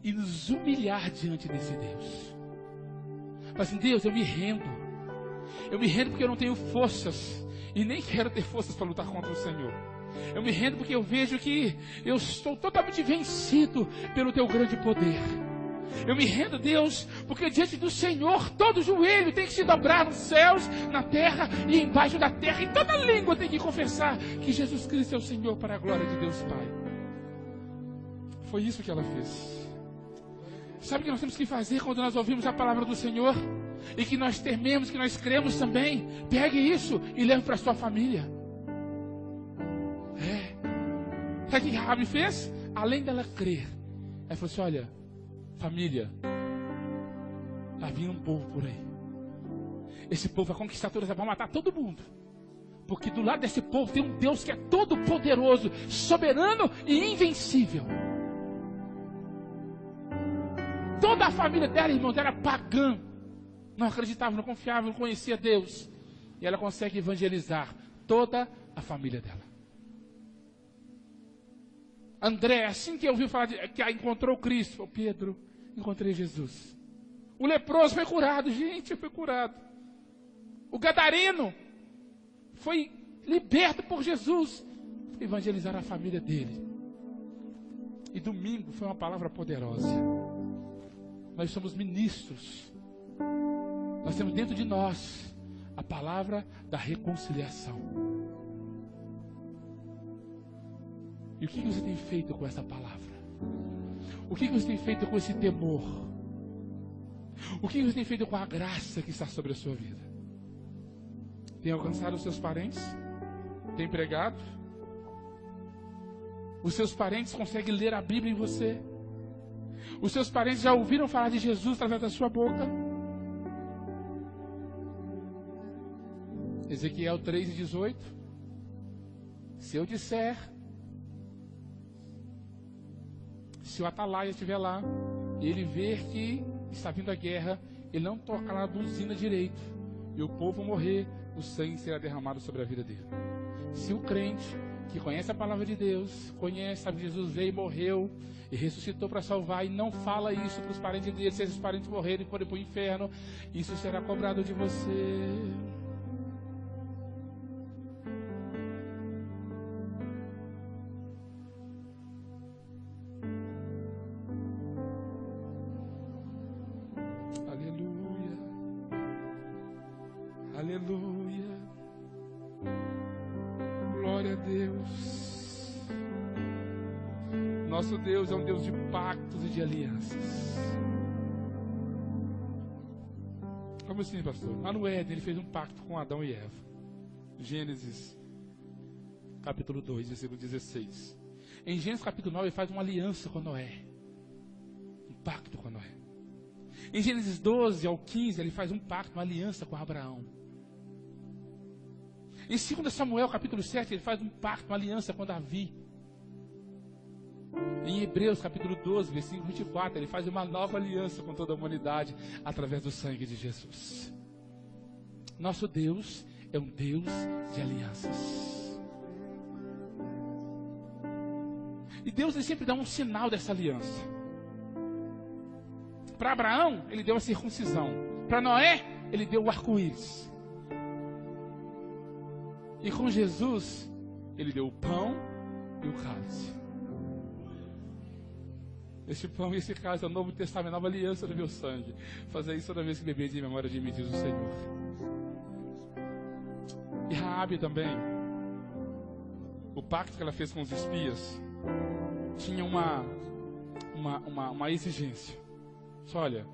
e nos humilhar diante desse Deus. Mas assim: Deus, eu me rendo. Eu me rendo porque eu não tenho forças e nem quero ter forças para lutar contra o Senhor. Eu me rendo porque eu vejo que eu estou totalmente vencido pelo teu grande poder. Eu me rendo, Deus, porque diante do Senhor todo joelho tem que se dobrar nos céus, na terra e embaixo da terra, e toda língua tem que confessar que Jesus Cristo é o Senhor, para a glória de Deus Pai. Foi isso que ela fez. Sabe o que nós temos que fazer quando nós ouvimos a palavra do Senhor e que nós tememos, que nós cremos também? Pegue isso e leve para a sua família. Sabe o que Raabe fez? Além dela crer, ela falou assim: olha, família, está vindo um povo por aí. Esse povo vai conquistar todas, vai matar todo mundo. Porque do lado desse povo tem um Deus que é todo poderoso, soberano e invencível. Toda a família dela, irmãos, era pagã. Não acreditava, não confiava, não conhecia Deus. E ela consegue evangelizar toda a família dela. André, assim que ouviu falar que encontrou Cristo, falou: Pedro, encontrei Jesus. O leproso foi curado, gente, foi curado. O gadareno foi liberto por Jesus, foi evangelizar a família dele. E domingo foi uma palavra poderosa. Nós somos ministros. Nós temos dentro de nós a palavra da reconciliação. E o que você tem feito com essa palavra? O que você tem feito com esse temor? O que você tem feito com a graça que está sobre a sua vida? Tem alcançado os seus parentes? Tem pregado? Os seus parentes conseguem ler a Bíblia em você? Os seus parentes já ouviram falar de Jesus através da sua boca? Ezequiel 3:18. Se eu disser, se o atalaia estiver lá, e ele ver que está vindo a guerra, ele não toca na buzina direito, e o povo morrer, o sangue será derramado sobre a vida dele. Se o crente que conhece a palavra de Deus, conhece, sabe que Jesus veio e morreu e ressuscitou para salvar, e não fala isso para os parentes dele, se esses parentes morrerem e forem para o inferno, isso será cobrado de você. Aleluia, aleluia, glória a Deus. Nosso Deus é um Deus de pactos e de alianças. Como assim, pastor? Lá no Éden ele fez um pacto com Adão e Eva. Gênesis capítulo 2, versículo 16. Em Gênesis capítulo 9 ele faz uma aliança com Noé. Um pacto com Noé. Em Gênesis 12 ao 15 ele faz um pacto, uma aliança com Abraão. Em 2 Samuel capítulo 7 ele faz um pacto, uma aliança com Davi. Em Hebreus capítulo 12, versículo 24, ele faz uma nova aliança com toda a humanidade através do sangue de Jesus. Nosso Deus é um Deus de alianças. E Deus ele sempre dá um sinal dessa aliança. Para Abraão, ele deu a circuncisão. Para Noé, ele deu o arco-íris. E com Jesus, ele deu o pão e o cálice. Este pão e esse cálice é o Novo Testamento, a nova aliança do meu sangue. Fazer isso toda vez que beber de memória de mim, diz o Senhor. E Raabe também, o pacto que ela fez com os espias, tinha uma exigência. Só olha,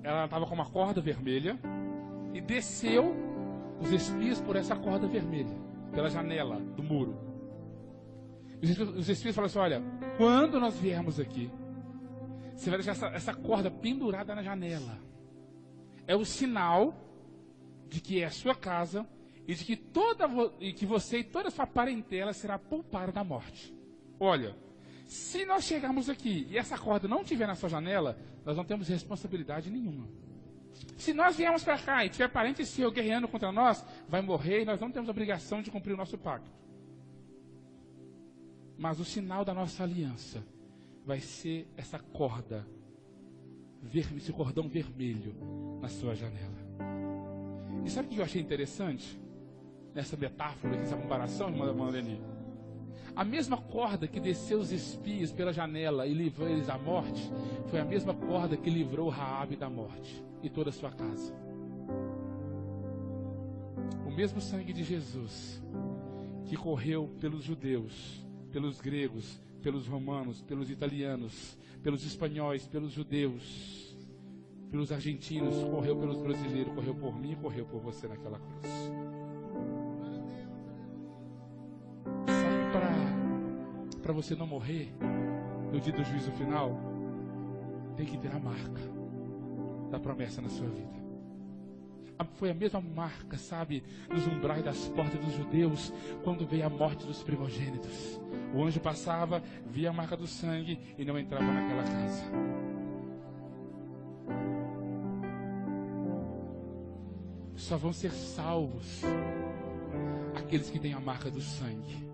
ela estava com uma corda vermelha e desceu os espias por essa corda vermelha, pela janela do muro. Os espias falaram assim: olha, quando nós viermos aqui, você vai deixar essa corda pendurada na janela. É o sinal de que é a sua casa e de que que você e toda a sua parentela será poupada da morte. Olha, se nós chegarmos aqui e essa corda não estiver na sua janela, nós não temos responsabilidade nenhuma. Se nós viermos para cá e tiver parente seu guerreando contra nós, vai morrer e nós não temos obrigação de cumprir o nosso pacto. Mas o sinal da nossa aliança vai ser essa corda, esse cordão vermelho na sua janela. E sabe o que eu achei interessante nessa metáfora, nessa comparação, irmã Marlene? A mesma corda que desceu os espias pela janela e livrou eles da morte, foi a mesma corda que livrou Raabe da morte e toda a sua casa. O mesmo sangue de Jesus que correu pelos judeus, pelos gregos, pelos romanos, pelos italianos, pelos espanhóis, pelos judeus, pelos argentinos, correu pelos brasileiros, correu por mim e correu por você naquela cruz. Sabe, para você não morrer no dia do juízo final, tem que ter a marca da promessa na sua vida. Foi a mesma marca, sabe, nos umbrais das portas dos judeus, quando veio a morte dos primogênitos. O anjo passava, via a marca do sangue e não entrava naquela casa. Só vão ser salvos aqueles que têm a marca do sangue.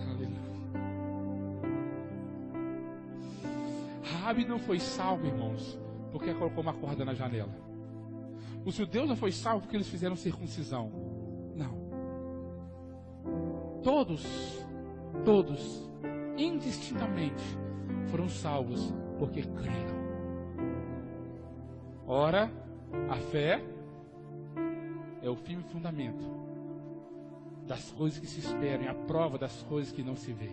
Aleluia. Raabe não foi salvo, irmãos, porque colocou uma corda na janela. Os judeus não foi salvo porque eles fizeram circuncisão. Não. Todos, indistintamente, foram salvos porque creram. Ora, a fé é o firme fundamento das coisas que se esperam, é a prova das coisas que não se vê.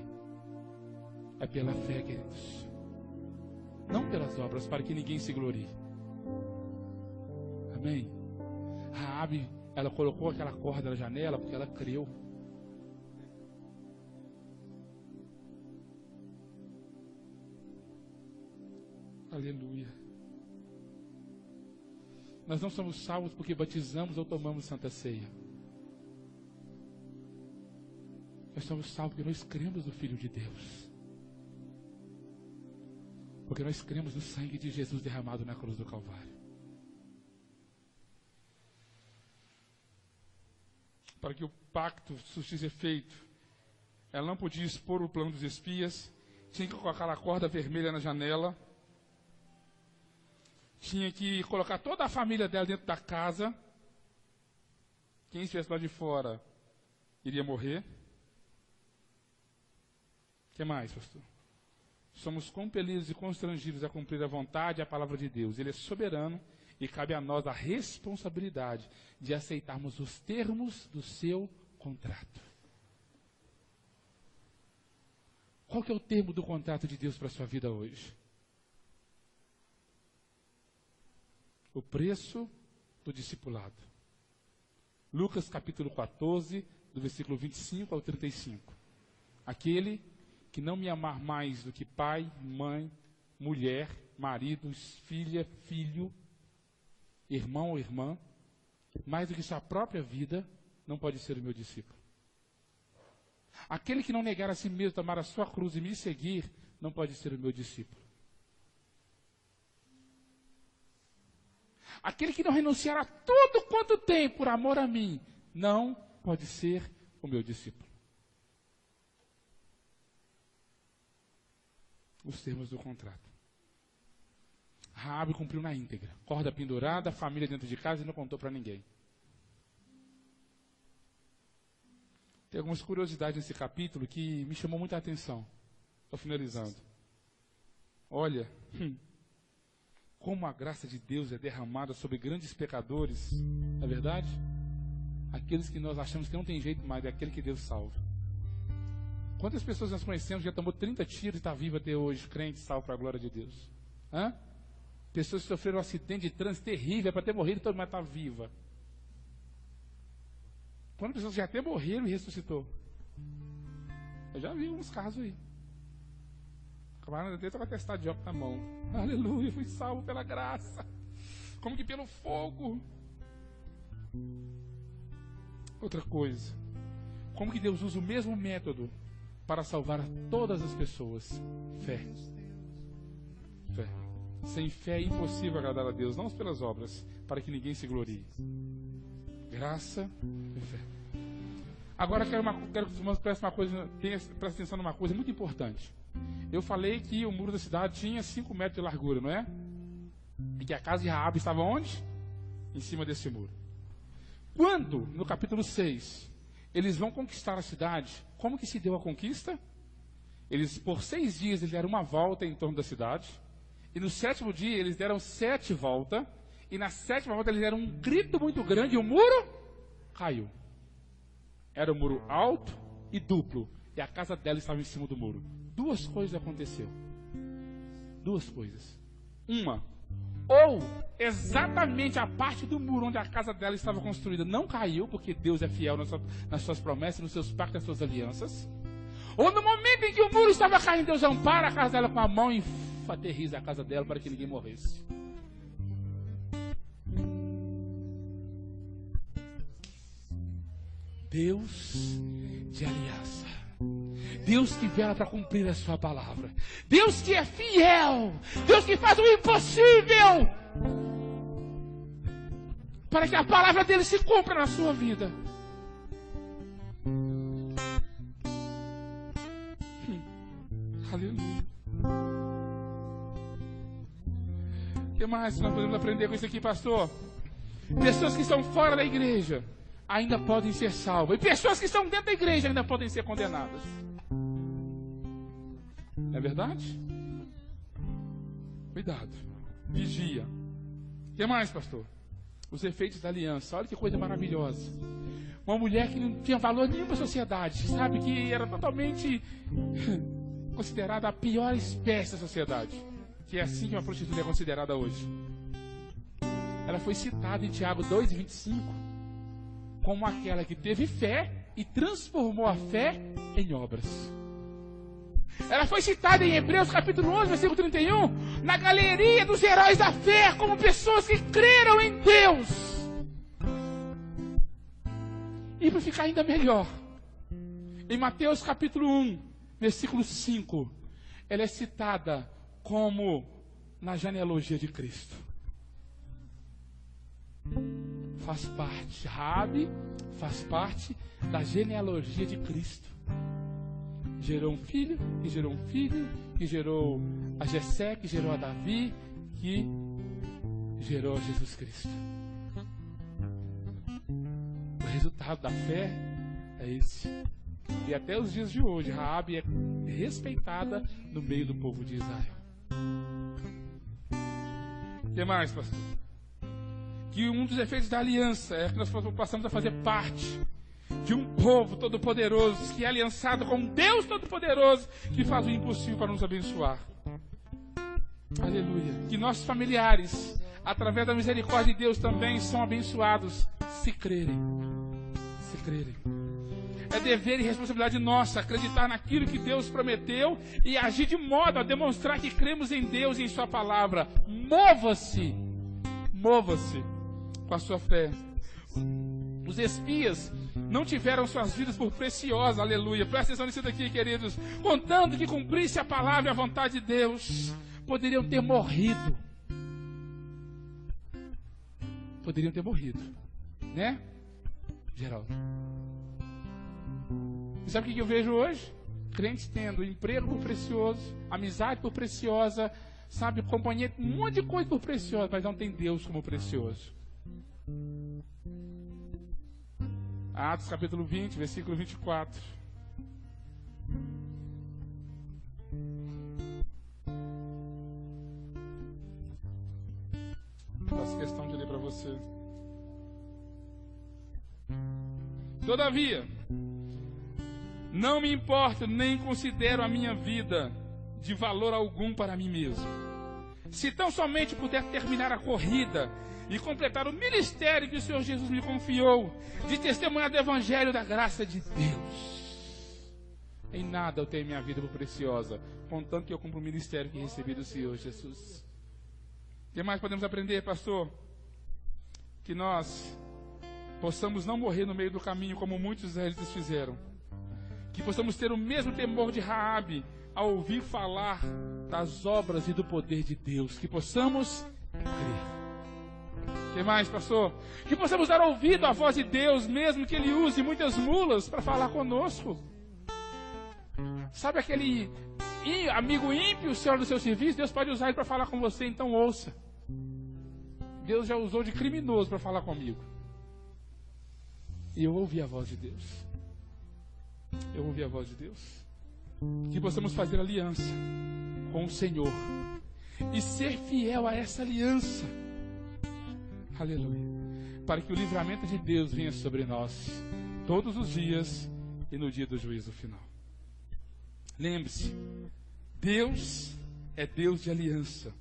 É pela fé, queridos. não pelas obras, para que ninguém se glorie. Amém? Raabe, ela colocou aquela corda na janela porque ela creu. Aleluia. Nós não somos salvos porque batizamos ou tomamos Santa Ceia. Nós somos salvos porque nós cremos no Filho de Deus. Porque nós cremos no sangue de Jesus derramado na cruz do Calvário. Para que o pacto surtisse efeito, ela não podia expor o plano dos espias, tinha que colocar a corda vermelha na janela, tinha que colocar toda a família dela dentro da casa. Quem estivesse lá de fora iria morrer. O que mais, pastor? Somos compelidos e constrangidos a cumprir a vontade e a palavra de Deus. Ele é soberano e cabe a nós a responsabilidade de aceitarmos os termos do seu contrato. Qual que é o termo do contrato de Deus para a sua vida hoje? O preço do discipulado. Lucas capítulo 14, do versículo 25 ao 35. Aquele que não me amar mais do que pai, mãe, mulher, marido, filha, filho, irmão ou irmã, mais do que sua própria vida, não pode ser o meu discípulo. Aquele que não negar a si mesmo, tomar a sua cruz e me seguir, não pode ser o meu discípulo. Aquele que não renunciar a tudo quanto tem por amor a mim, não pode ser o meu discípulo. Os termos do contrato. Raabe cumpriu na íntegra. Corda pendurada, família dentro de casa e não contou para ninguém. Tem algumas curiosidades nesse capítulo que me chamou muita atenção. Estou finalizando. Olha, como a graça de Deus é derramada sobre grandes pecadores, não é verdade? Aqueles que nós achamos que não tem jeito mais, é aquele que Deus salva. Quantas pessoas nós conhecemos já tomou 30 tiros e está vivo até hoje, crente, salvo para a glória de Deus? Hã? Pessoas que sofreram um acidente de trânsito terrível, é para ter morrido e todo mundo está viva. Quantas pessoas já até morreram e ressuscitou? Eu já vi uns casos aí. Acabaram de ter com a atestado de óbito na mão. Aleluia, fui salvo pela graça. Como que pelo fogo. Outra coisa. Como que Deus usa o mesmo método para salvar todas as pessoas? Fé. Fé. Sem fé é impossível agradar a Deus, não pelas obras, para que ninguém se glorie. Graça e fé. Agora quero que os irmãos prestem atenção numa coisa muito importante. Eu falei que o muro da cidade tinha 5 metros de largura, não é? E que a casa de Raabe estava onde? Em cima desse muro. Quando, no capítulo 6, eles vão conquistar a cidade, como que se deu a conquista? Eles, por 6 dias, eles deram uma volta em torno da cidade. E no 7º dia, eles deram 7 voltas. E na 7ª volta, eles deram um grito muito grande e o muro caiu. Era um muro alto e duplo. E a casa dela estava em cima do muro. 2 coisas aconteceram. 2 coisas. Uma, ou exatamente a parte do muro onde a casa dela estava construída não caiu, porque Deus é fiel nas suas promessas, nos seus pactos, nas suas alianças. Ou no momento em que o muro estava caindo, Deus ampara a casa dela com a mão e aterriza a casa dela para que ninguém morresse. Deus de aliança. Deus que vela para cumprir a sua palavra. Deus que é fiel. Deus que faz o impossível para que a palavra dele se cumpra na sua vida. Aleluia. O que mais nós podemos aprender com isso aqui, pastor? Pessoas que estão fora da igreja ainda podem ser salvas. E pessoas que estão dentro da igreja ainda podem ser condenadas. Não é verdade? Cuidado. Vigia. O que mais, pastor? Os efeitos da aliança. Olha que coisa maravilhosa. Uma mulher que não tinha valor nenhum para a sociedade. Sabe que era totalmente considerada a pior espécie da sociedade. que é assim que uma prostituta é considerada hoje. Ela foi citada em Tiago 2,25 como aquela que teve fé e transformou a fé em obras. Ela foi citada em Hebreus capítulo 11, versículo 31, na galeria dos heróis da fé, como pessoas que creram em Deus. E para ficar ainda melhor, em Mateus capítulo 1, versículo 5, ela é citada como na genealogia de Cristo. Faz parte, Raabe faz parte da genealogia de Cristo. Gerou um filho, que gerou um filho, que gerou a Jessé, que gerou a Davi, que gerou a Jesus Cristo. O resultado da fé é esse. E até os dias de hoje, Raabe é respeitada no meio do povo de Israel. O que mais, pastor? Que um dos efeitos da aliança é que nós passamos a fazer parte de um povo todo-poderoso, que é aliançado com Deus todo-poderoso, que faz o impossível para nos abençoar. Aleluia. Que nossos familiares, através da misericórdia de Deus, também são abençoados, se crerem. Se crerem. É dever e responsabilidade nossa acreditar naquilo que Deus prometeu e agir de modo a demonstrar que cremos em Deus e em Sua palavra. Mova-se com a sua fé. Os espias não tiveram suas vidas por preciosas, aleluia. Presta atenção nisso daqui, queridos. Contando que cumprisse a palavra e a vontade de Deus, poderiam ter morrido. Poderiam ter morrido, né, Geraldo? E sabe o que eu vejo hoje? Crentes tendo emprego por precioso, amizade por preciosa, sabe, companhia, um monte de coisa por preciosa, mas não tem Deus como precioso. Atos capítulo 20, versículo 24. Faço questão de ler para você. Todavia, não me importo nem considero a minha vida de valor algum para mim mesmo. Se tão somente puder terminar a corrida e completar o ministério que o Senhor Jesus me confiou, de testemunhar do Evangelho da graça de Deus. Em nada eu tenho minha vida por preciosa, contanto que eu cumpro o ministério que recebi do Senhor Jesus. O que mais podemos aprender, pastor? Que nós possamos não morrer no meio do caminho, como muitos israelitas fizeram. Que possamos ter o mesmo temor de Raabe ao ouvir falar das obras e do poder de Deus. Que possamos crer. O que mais, pastor? Que possamos dar ouvido à voz de Deus, mesmo que Ele use muitas mulas para falar conosco. Sabe aquele amigo ímpio, senhor do seu serviço? Deus pode usar ele para falar com você, então ouça. Deus já usou de criminoso para falar comigo. E eu ouvi a voz de Deus. Eu ouvi a voz de Deus. Que possamos fazer aliança com o Senhor e ser fiel a essa aliança. Aleluia. Para que o livramento de Deus venha sobre nós todos os dias e no dia do juízo final. Lembre-se, Deus é Deus de aliança.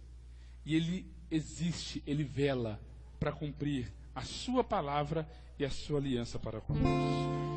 E Ele existe, Ele vela para cumprir a sua palavra e a sua aliança para conosco.